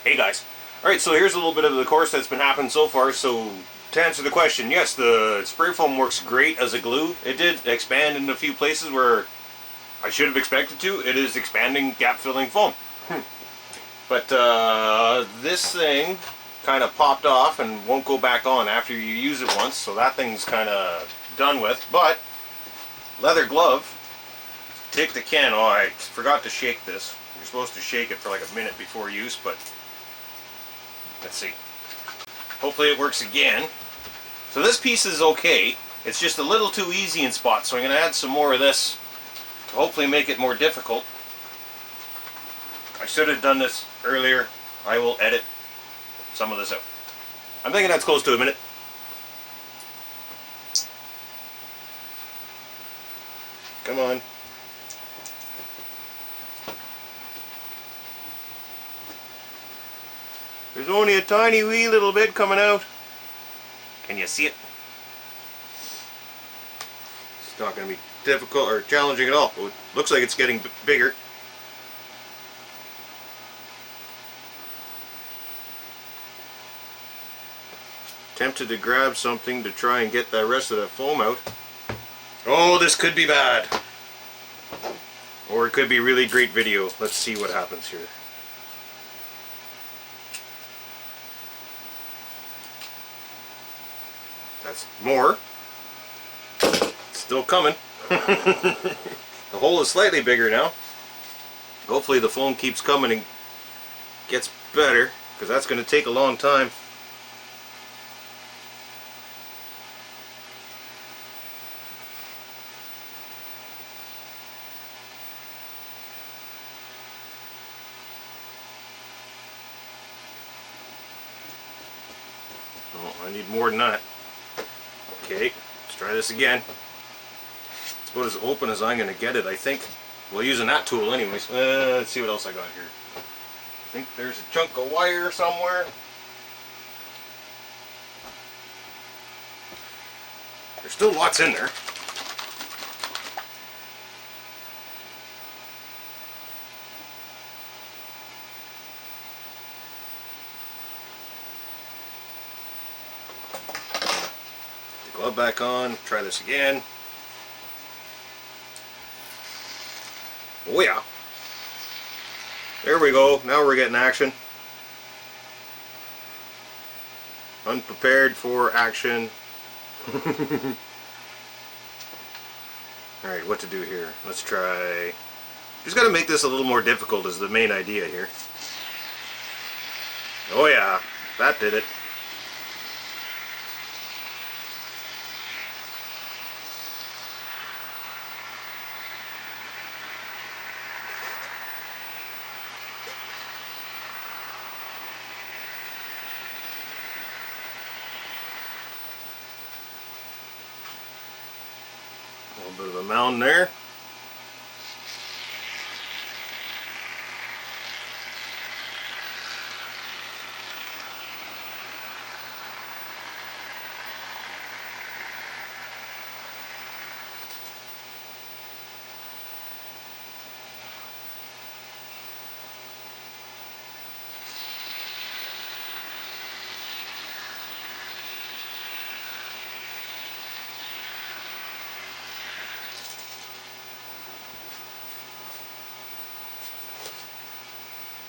Hey guys. Alright, so here's a little bit of the course that's been happening so far. So to answer the question, yes, the spray foam works great as a glue. It did expand in a few places where I should have expected to. It is expanding, gap filling foam. But this thing kind of popped off and won't go back on after you use it once, so that thing's kind of done with. But leather glove, take the can. Oh, I forgot to shake this. You're supposed to shake it for like a minute before use, but let's see. Hopefully it works again. So this piece is okay. It's just a little too easy in spots, so I'm going to add some more of this to hopefully make it more difficult. I should have done this earlier. I will edit some of this out. I'm thinking that's close to a minute. Come on. There's only a tiny wee little bit coming out. Can you see it? It's not going to be difficult or challenging at all. It looks like it's getting bigger. Tempted to grab something to try and get the rest of the foam out. Oh, this could be bad. Or it could be really great video. Let's see what happens here. That's more. Still coming. The hole is slightly bigger now. Hopefully the foam keeps coming and gets better, because that's going to take a long time. Oh, I need more than that. Okay, let's try this again. It's about as open as I'm going to get it, I think. Well, using that tool anyways. Let's see what else I got here. I think there's a chunk of wire somewhere. There's still lots in there. Glove back on, try this again. Oh yeah. There we go, now we're getting action. Unprepared for action. Alright, what to do here? Let's try... Just gotta make this a little more difficult is the main idea here. Oh yeah, that did it. A little bit of a mound there.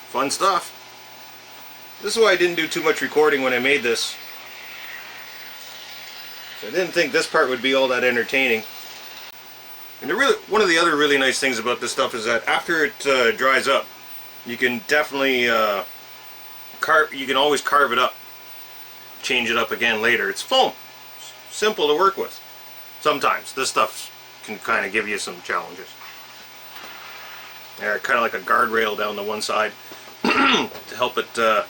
Fun stuff. This is why I didn't do too much recording when I made this. So I didn't think this part would be all that entertaining. And one of the other really nice things about this stuff is that after it dries up, you can definitely you can always carve it up, change it up again later. It's foam. It's simple to work with. Sometimes this stuff can kind of give you some challenges. There, kind of like a guardrail down the one side to help the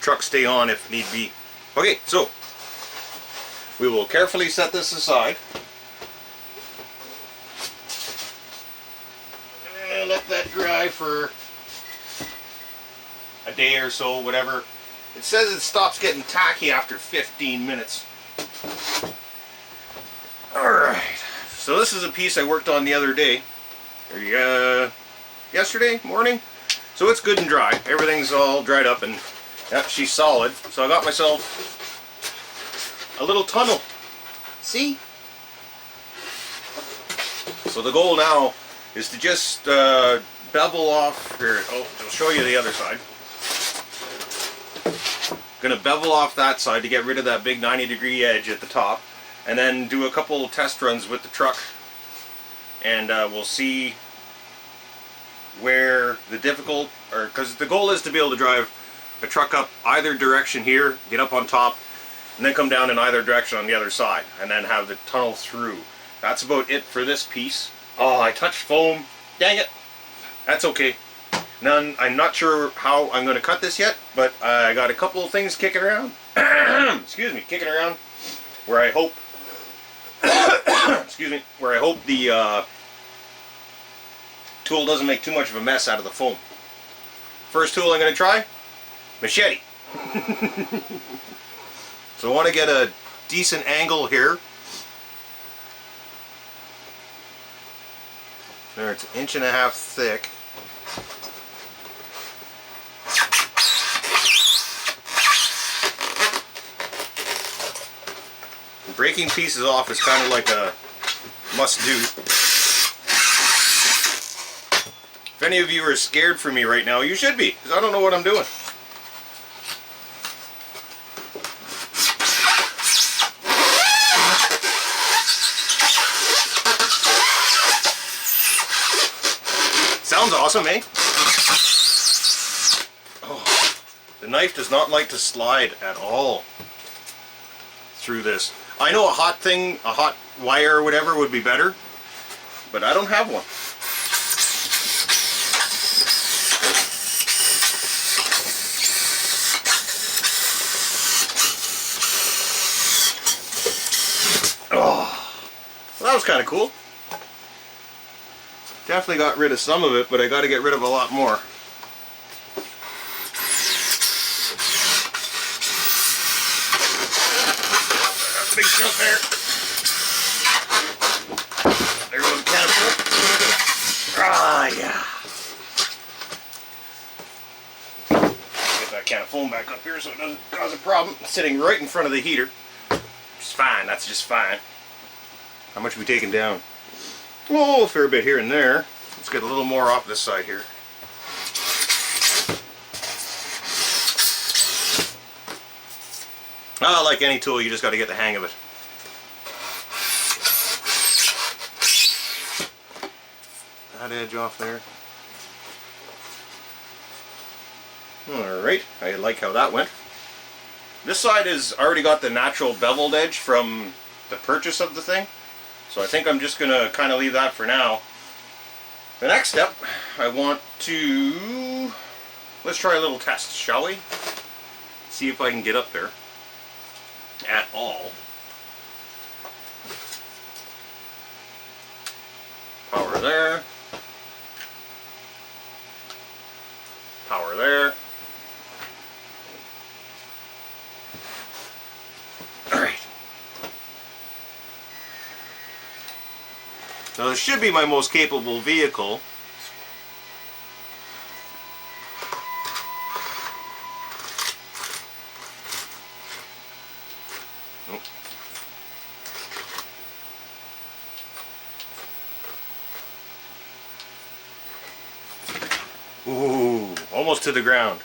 truck stay on if need be. Okay, so we will carefully set this aside and let that dry for a day or so, whatever. It says it stops getting tacky after 15 minutes. Alright, so this is a piece I worked on the other day, or yesterday morning. So it's good and dry. Everything's all dried up and yep, she's solid. So I got myself a little tunnel. See? So the goal now is to just bevel off here. Oh, I'll show you the other side. Gonna bevel off that side to get rid of that big 90-degree edge at the top, and then do a couple test runs with the truck, and we'll see where the because the goal is to be able to drive a truck up either direction here, get up on top, and then come down in either direction on the other side, and then have the tunnel through. That's about it for this piece. Oh, I touched foam. Dang it. That's okay. I'm not sure how I'm going to cut this yet, but I got a couple of things kicking around. Excuse me, kicking around where I hope excuse me, where I hope the tool doesn't make too much of a mess out of the foam. First tool I'm going to try, machete. So I want to get a decent angle here. There, it's 1.5 inches thick. Breaking pieces off is kind of like a must-do. If any of you are scared for me right now, you should be, because I don't know what I'm doing. Sounds awesome, eh? Oh, the knife does not like to slide at all through this. I know a hot wire or whatever would be better, but I don't have one. Oh, well, that was kind of cool. Definitely got rid of some of it, but I got to get rid of a lot more. That's a big chunk there. There goes the can of foam. Ah, yeah. Get that can of foam back up here so it doesn't cause a problem. It's sitting right in front of the heater. It's fine, that's just fine. How much are we taking down? Oh, a fair bit here and there. Let's get a little more off this side here. Ah, like any tool, you just got to get the hang of it. That edge off there. Alright, I like how that went. This side has already got the natural beveled edge from the purchase of the thing. So I think I'm just going to kind of leave that for now. The next step, I want to... Let's try a little test, shall we? See if I can get up there at all. Power there. Power there. Now this should be my most capable vehicle. Nope. Ooh, almost to the ground.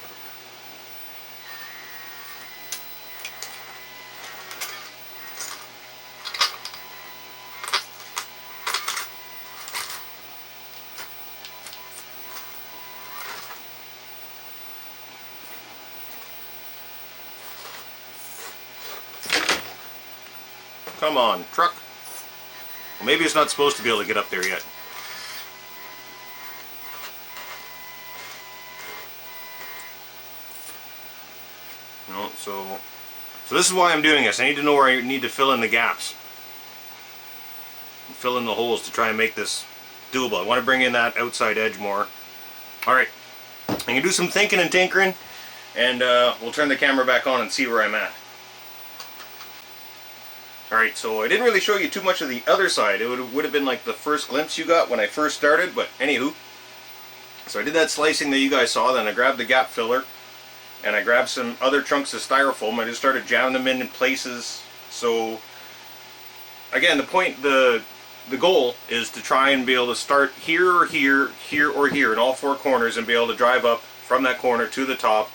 Come on, truck. Well, maybe it's not supposed to be able to get up there yet. No, so this is why I'm doing this. I need to know where I need to fill in the gaps. And fill in the holes to try and make this doable. I want to bring in that outside edge more. Alright, I can do some thinking and tinkering, and we'll turn the camera back on and see where I'm at. Alright, so I didn't really show you too much of the other side. It would have been like the first glimpse you got when I first started, but anywho. So I did that slicing that you guys saw, then I grabbed the gap filler, and I grabbed some other chunks of styrofoam. I just started jamming them in places. So again, the goal is to try and be able to start here or here, here or here in all four corners, and be able to drive up from that corner to the top,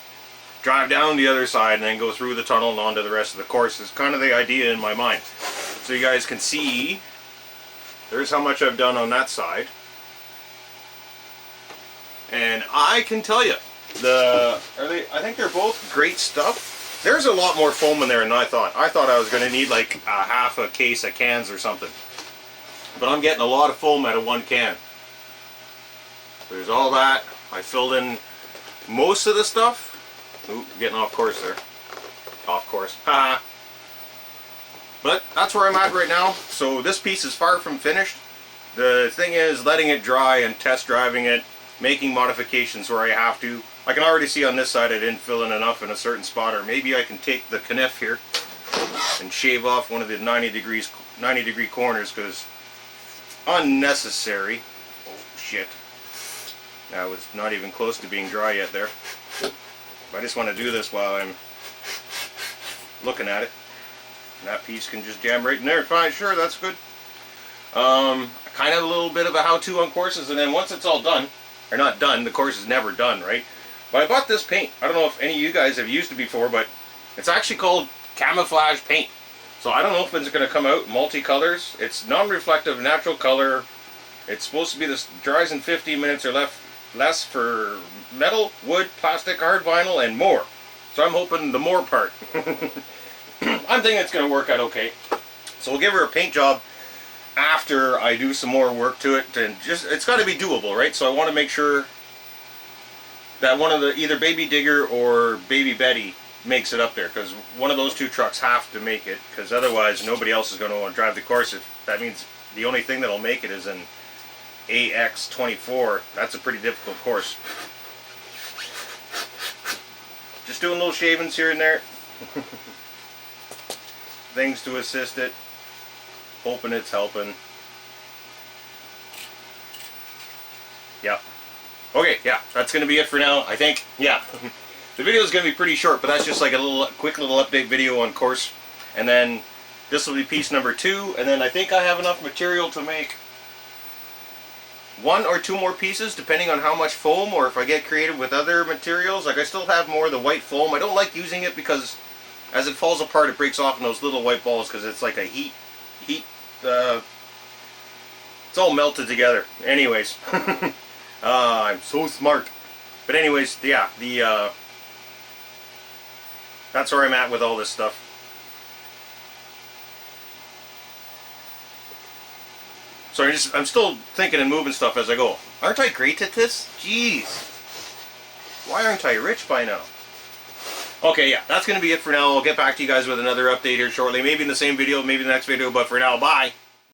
drive down the other side, and then go through the tunnel and onto the rest of the course. Is kind of the idea in my mind. So you guys can see, there's how much I've done on that side. And I can tell you, I think they're both great stuff. There's a lot more foam in there than I thought. I thought I was going to need like a half a case of cans or something. But I'm getting a lot of foam out of one can. There's all that. I filled in most of the stuff. Ooh, getting off course there. Off course. Haha. But that's where I'm at right now. So this piece is far from finished. The thing is letting it dry and test driving it, making modifications where I have to. I can already see on this side I didn't fill in enough in a certain spot, or maybe I can take the kniff here and shave off one of the 90 degree corners, because unnecessary. Oh shit. That was not even close to being dry yet there. I just want to do this while I'm looking at it. And that piece can just jam right in there. Fine, sure, that's good. Kind of a little bit of a how-to on courses, and then once it's all done, or not done, the course is never done, right? But I bought this paint. I don't know if any of you guys have used it before, but it's actually called camouflage paint. So I don't know if it's going to come out multi-colors. It's non-reflective, natural color. It's supposed to be this dries in 15 minutes or less for metal, wood, plastic, hard vinyl, and more. So I'm hoping the more part. I'm thinking it's going to work out okay. So we'll give her a paint job after I do some more work to it, and just it's got to be doable, right? So I want to make sure that one of the either Baby Digger or Baby Betty makes it up there, because one of those two trucks have to make it, because otherwise nobody else is going to want to drive the course. If that means the only thing that'll make it is an AX24, that's a pretty difficult course. Just doing little shavings here and there. Things to assist it. Hoping it's helping. Yeah. Okay, yeah, that's going to be it for now, I think. Yeah. The video is going to be pretty short, but that's just like a quick little update video on course. And then this will be piece number 2. And then I think I have enough material to make 1 or 2 more pieces, depending on how much foam, or if I get creative with other materials. Like I still have more of the white foam. I don't like using it because as it falls apart, it breaks off in those little white balls, because it's like a heat, it's all melted together. Anyways, I'm so smart. But anyways, yeah, that's where I'm at with all this stuff. So I'm still thinking and moving stuff as I go. Aren't I great at this? Jeez. Why aren't I rich by now? Okay, yeah, that's going to be it for now. I'll get back to you guys with another update here shortly. Maybe in the same video, maybe the next video, but for now, bye.